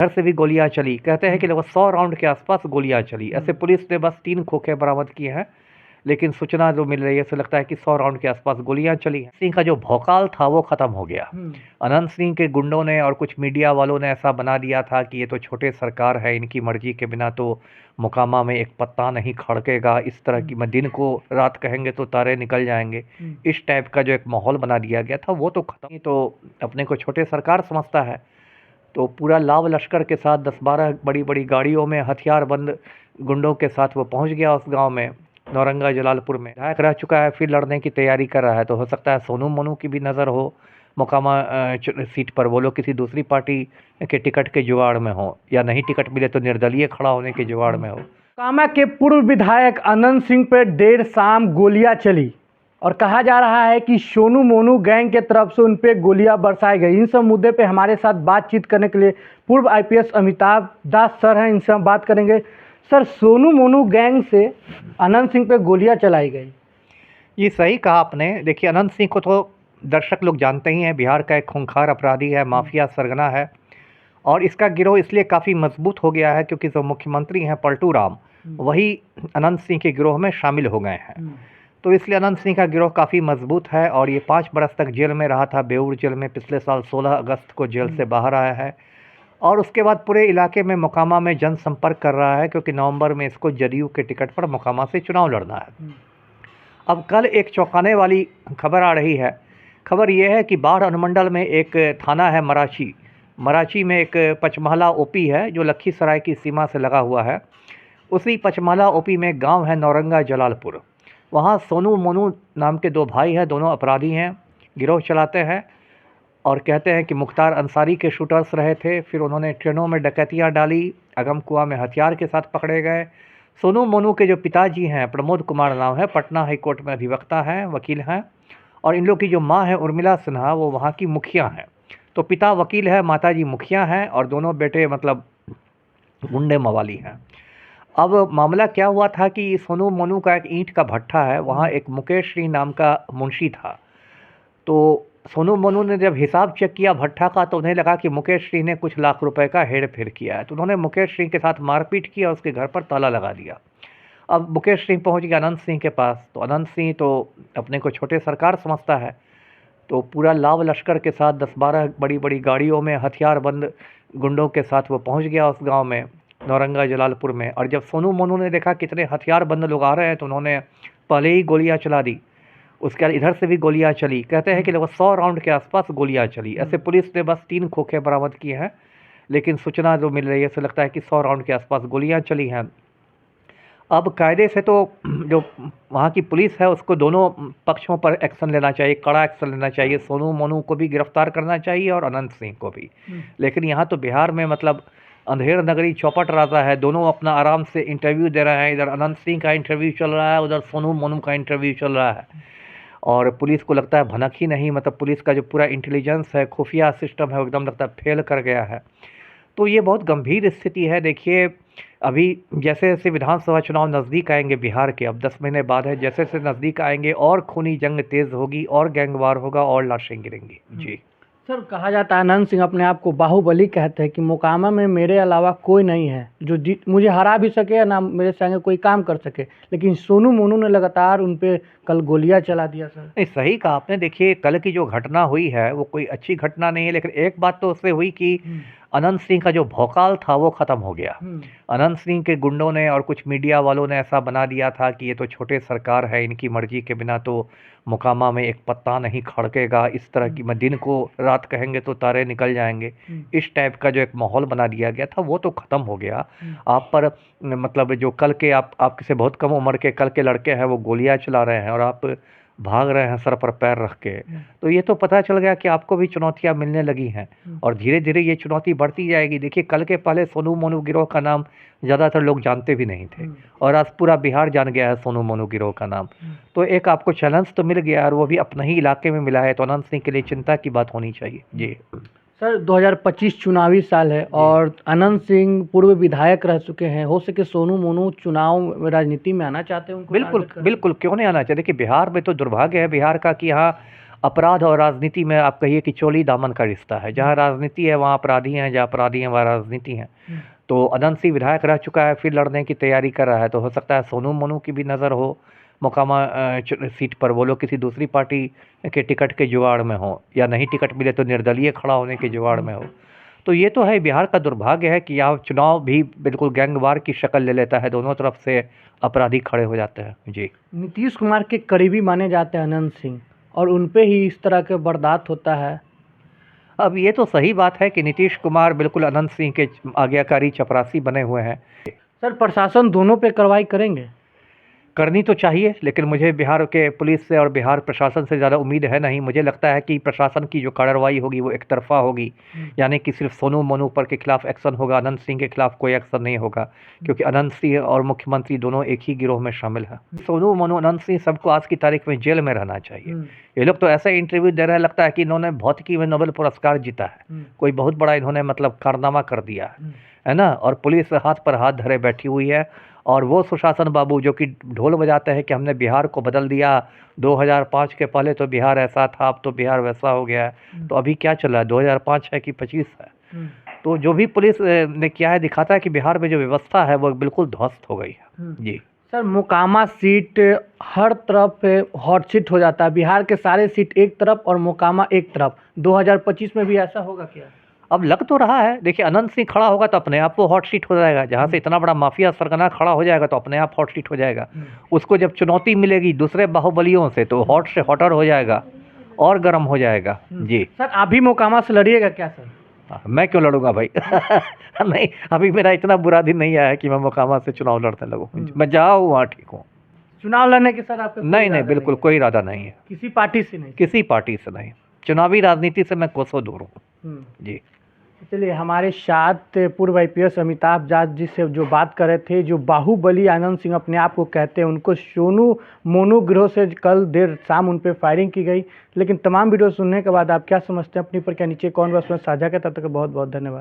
घर से भी गोलियां चली। कहते हैं कि लगभग 100 राउंड के आसपास गोलियां चली। ऐसे पुलिस ने बस 3 खोखे बरामद किए हैं, लेकिन सूचना जो मिल रही है, ऐसा लगता है कि 100 राउंड के आसपास गोलियां चली हैं। सिंह का जो भौकाल था वो खत्म हो गया। अनंत सिंह के गुंडों ने और कुछ मीडिया वालों ने ऐसा बना दिया था कि ये तो छोटे सरकार है, इनकी मर्जी के बिना तो मोकामा में एक पत्ता नहीं खड़केगा। इस तरह की दिन को रात कहेंगे तो तारे निकल जाएंगे। इस टाइप का जो एक माहौल बना दिया गया था वो तो खत्म। तो अपने को छोटे सरकार समझता है, तो पूरा लाव लश्कर के साथ 10-12 बड़ी-बड़ी गाड़ियों में हथियारबंद गुंडों के साथ वो पहुंच गया उस गांव में, नौरंगा जलालपुर में। विधायक रह चुका है, फिर लड़ने की तैयारी कर रहा है। तो हो सकता है सोनू मोनू की भी नज़र हो मोकामा सीट पर, वो लोग किसी दूसरी पार्टी के टिकट के जुगाड़ में हो, या नहीं टिकट मिले तो निर्दलीय खड़ा होने के जुगाड़ में हो। मोकामा के पूर्व विधायक अनंत सिंह पर देर शाम गोलियां चली और कहा जा रहा है कि सोनू मोनू गैंग के तरफ से उन पे गोलियां बरसाई गई। इन सब मुद्दे पे हमारे साथ बातचीत करने के लिए पूर्व आईपीएस अमिताभ दास सर हैं, इनसे हम बात करेंगे। सर, सोनू मोनू गैंग से अनंत सिंह पे गोलियां चलाई गई, ये सही कहा आपने। देखिए, अनंत सिंह को तो दर्शक लोग जानते ही हैं, बिहार का एक खूंखार अपराधी है, माफिया सरगना है। और इसका गिरोह इसलिए काफ़ी मजबूत हो गया है क्योंकि जो मुख्यमंत्री हैं पलटू राम, वही अनंत सिंह के गिरोह में शामिल हो गए हैं। तो इसलिए अनंत सिंह का गिरोह काफ़ी मजबूत है और ये 5 बरस तक जेल में रहा था, बेऊर जेल में। पिछले साल 16 अगस्त को जेल से बाहर आया है और उसके बाद पूरे इलाके में मोकामा में जनसंपर्क कर रहा है, क्योंकि नवंबर में इसको जदयू के टिकट पर मोकामा से चुनाव लड़ना है। अब कल एक चौंकाने वाली खबर आ रही है। खबर यह है कि बाढ़ अनुमंडल में एक थाना है मराची में एक पचमहला ओपी है जो लखीसराय की सीमा से लगा हुआ है। उसी पचमहला ओपी में गांव है नौरंगा जलालपुर। वहाँ सोनू मोनू नाम के 2 भाई हैं, दोनों अपराधी हैं, गिरोह चलाते हैं और कहते हैं कि मुख्तार अंसारी के शूटर्स रहे थे। फिर उन्होंने ट्रेनों में डकैतियाँ डाली, अगमकुआं में हथियार के साथ पकड़े गए। सोनू मोनू के जो पिताजी हैं, प्रमोद कुमार नाम है, पटना हाई कोर्ट में अधिवक्ता हैं, वकील हैं। और इन लोग की जो माँ है उर्मिला सिन्हा, वो वहाँ की मुखिया हैं। तो पिता वकील है, माताजी मुखिया हैं और दोनों बेटे मतलब गुंडे मवाली हैं। अब मामला क्या हुआ था कि सोनू मोनू का एक ईंट का भट्ठा है, वहाँ एक मुकेश सिंह नाम का मुंशी था। तो सोनू मोनू ने जब हिसाब चेक किया भट्ठा का, तो उन्हें लगा कि मुकेश सिंह ने कुछ लाख रुपए का हेर फेर किया है। तो उन्होंने मुकेश सिंह के साथ मारपीट की और उसके घर पर ताला लगा दिया। अब मुकेश सिंह पहुंच गया अनंत सिंह के पास। तो अनंत सिंह तो अपने को छोटे सरकार समझता है, तो पूरा लाव लश्कर के साथ 10-12 बड़ी-बड़ी गाड़ियों में हथियारबंद गुंडों के साथ वो पहुंच गया उस गांव में, नौरंगा जलालपुर में। और जब सोनू मोनू ने देखा कितने हथियारबंद लोग आ रहे हैं, तो उन्होंने पहले ही गोलियां चला दी। उसके बाद इधर से भी गोलियां चली। कहते हैं कि लगभग 100 राउंड के आसपास गोलियां चली। ऐसे पुलिस ने बस 3 खोखे बरामद किए हैं, लेकिन सूचना जो मिल रही है, ऐसा लगता है कि 100 राउंड के आसपास गोलियां चली हैं। अब कायदे से तो जो वहाँ की पुलिस है उसको दोनों पक्षों पर एक्शन लेना चाहिए, कड़ा एक्शन लेना चाहिए। सोनू मोनू को भी गिरफ्तार करना चाहिए और अनंत सिंह को भी। लेकिन यहाँ तो बिहार में मतलब अंधेर नगरी चौपट राजा है, दोनों अपना आराम से इंटरव्यू दे रहे हैं। इधर अनंत सिंह का इंटरव्यू चल रहा है, उधर सोनू मोनू का इंटरव्यू चल रहा है। और पुलिस को लगता है भनक ही नहीं, मतलब पुलिस का जो पूरा इंटेलिजेंस है, खुफिया सिस्टम है, वो एकदम लगता है फेल कर गया है। तो ये बहुत गंभीर स्थिति है। देखिए, अभी जैसे-जैसे विधानसभा चुनाव नज़दीक आएंगे बिहार के, अब 10 महीने बाद है, जैसे-जैसे नज़दीक आएंगे और खूनी जंग तेज़ होगी और गैंगवार होगा और लाशें गिरेंगी। जी सर, कहा जाता है अनंत सिंह अपने आप को बाहुबली कहते हैं कि मोकामा में मेरे अलावा कोई नहीं है जो मुझे हरा भी सके या ना मेरे संगे कोई काम कर सके, लेकिन सोनू मोनू ने लगातार उन पे कल गोलियां चला दिया। सर, नहीं, सही कहा आपने। देखिए, कल की जो घटना हुई है वो कोई अच्छी घटना नहीं है, लेकिन एक बात तो उससे हुई कि अनंत सिंह का जो भौकाल था वो ख़त्म हो गया। अनंत सिंह के गुंडों ने और कुछ मीडिया वालों ने ऐसा बना दिया था कि ये तो छोटे सरकार है, इनकी मर्जी के बिना तो मोकामा में एक पत्ता नहीं खड़केगा। इस तरह की दिन को रात कहेंगे तो तारे निकल जाएंगे। इस टाइप का जो एक माहौल बना दिया गया था वो तो ख़त्म हो गया। आप पर मतलब जो कल के आपके से बहुत कम उम्र के कल के लड़के हैं वो गोलियां चला रहे हैं और आप भाग रहे हैं सर पर पैर रख के। तो ये तो पता चल गया कि आपको भी चुनौतियां मिलने लगी हैं और धीरे धीरे ये चुनौती बढ़ती जाएगी। देखिए, कल के पहले सोनू मोनू गिरोह का नाम ज़्यादातर लोग जानते भी नहीं थे और आज पूरा बिहार जान गया है सोनू मोनू गिरोह का नाम। तो एक आपको चैलेंज तो मिल गया और वो भी अपने ही इलाके में मिला है, तो अनंत सिंह के लिए चिंता की बात होनी चाहिए। जी सर, 2025 चुनावी साल है और अनंत सिंह पूर्व विधायक रह चुके हैं। हो सके सोनू मोनू चुनाव राजनीति में आना चाहते हैं, उनको बिल्कुल बिल्कुल, क्यों नहीं आना चाहिए। देखिए, बिहार में तो दुर्भाग्य है बिहार का कि यहाँ अपराध और राजनीति में आप कहिए कि चोली दामन का रिश्ता है। जहाँ राजनीति है वहाँ अपराधी हैं, जहाँ अपराधी हैं वहाँ राजनीति है। तो अनंत सिंह विधायक रह चुका है, फिर लड़ने की तैयारी कर रहा है, तो हो सकता है सोनू मोनू की भी नज़र हो मोकामा सीट पर, वो लोग किसी दूसरी पार्टी के टिकट के जुगाड़ में हो, या नहीं टिकट मिले तो निर्दलीय खड़ा होने के जुगाड़ में हो। तो ये तो है, बिहार का दुर्भाग्य है कि यहाँ चुनाव भी बिल्कुल गैंगवार की शक्ल ले लेता है, दोनों तरफ से अपराधी खड़े हो जाते हैं। जी, नीतीश कुमार के करीबी माने जाते हैं अनंत सिंह, और उन पे ही इस तरह के बर्दाश्त होता है। अब ये तो सही बात है कि नीतीश कुमार बिल्कुल अनंत सिंह के आज्ञाकारी चपरासी बने हुए हैं। सर, प्रशासन दोनों पे कार्रवाई करेंगे? करनी तो चाहिए, लेकिन मुझे बिहार के पुलिस से और बिहार प्रशासन से ज़्यादा उम्मीद है नहीं। मुझे लगता है कि प्रशासन की जो कार्रवाई होगी वो एक तरफा होगी, यानी कि सिर्फ सोनू मोनू पर के खिलाफ एक्शन होगा, अनंत सिंह के खिलाफ कोई एक्शन नहीं होगा, क्योंकि अनंत सिंह और मुख्यमंत्री दोनों एक ही गिरोह में शामिल हैं। सोनू मोनू, अनंत सिंह, सबको आज की तारीख में जेल में रहना चाहिए। ये लोग तो ऐसा इंटरव्यू दे रहे हैं, लगता है कि इन्होंने भौतिकी में नोबेल पुरस्कार जीता है, कोई बहुत बड़ा इन्होंने मतलब कारनामा कर दिया है ना। और पुलिस हाथ पर हाथ धरे बैठी हुई है, और वो सुशासन बाबू जो कि ढोल बजाते हैं कि हमने बिहार को बदल दिया, 2005 के पहले तो बिहार ऐसा था, अब तो बिहार वैसा हो गया है। तो अभी क्या चल रहा है, 2005 है कि 25 है? तो जो भी पुलिस ने किया है दिखाता है कि बिहार में जो व्यवस्था है वो बिल्कुल ध्वस्त हो गई है। जी सर, मोकामा सीट हर तरफ हॉट सीट हो जाता है, बिहार के सारे सीट एक तरफ और मोकामा एक तरफ। 2025 में भी ऐसा होगा क्या? अब लग तो रहा है, देखिए अनंत सिंह खड़ा होगा तो अपने आप वो हॉट सीट हो जाएगा। जहाँ से इतना बड़ा माफिया सरगना खड़ा हो जाएगा तो अपने आप हॉट सीट हो जाएगा। उसको जब चुनौती मिलेगी दूसरे बाहुबलियों से तो हॉट से हॉटर हो जाएगा और गर्म हो जाएगा। जी सर, अभी मोकामा से लड़िएगा क्या सर? मैं क्यों लड़ूंगा भाई? नहीं, अभी मेरा इतना बुरा दिन नहीं आया है कि मैं मोकामा से चुनाव लड़ने लगूँ। मैं जहाँ हूँ वहाँ ठीक हूँ। चुनाव लड़ने के सर आपका नहीं, बिल्कुल कोई इरादा नहीं है, किसी पार्टी से नहीं? किसी पार्टी से नहीं। चुनावी राजनीति से मैं कोसों दूर हूँ। जी, चलिए, हमारे साथ पूर्व IPS अमिताभ जाट जी से जो बात कर रहे थे, जो बाहुबली आनंद सिंह अपने आप को कहते हैं, उनको सोनू मोनू गिरोह से कल देर शाम उन पर फायरिंग की गई। लेकिन तमाम वीडियो सुनने के बाद आप क्या समझते हैं, अपनी पर क्या नीचे कमेंट बॉक्स में साझा करें। तब तक बहुत बहुत धन्यवाद।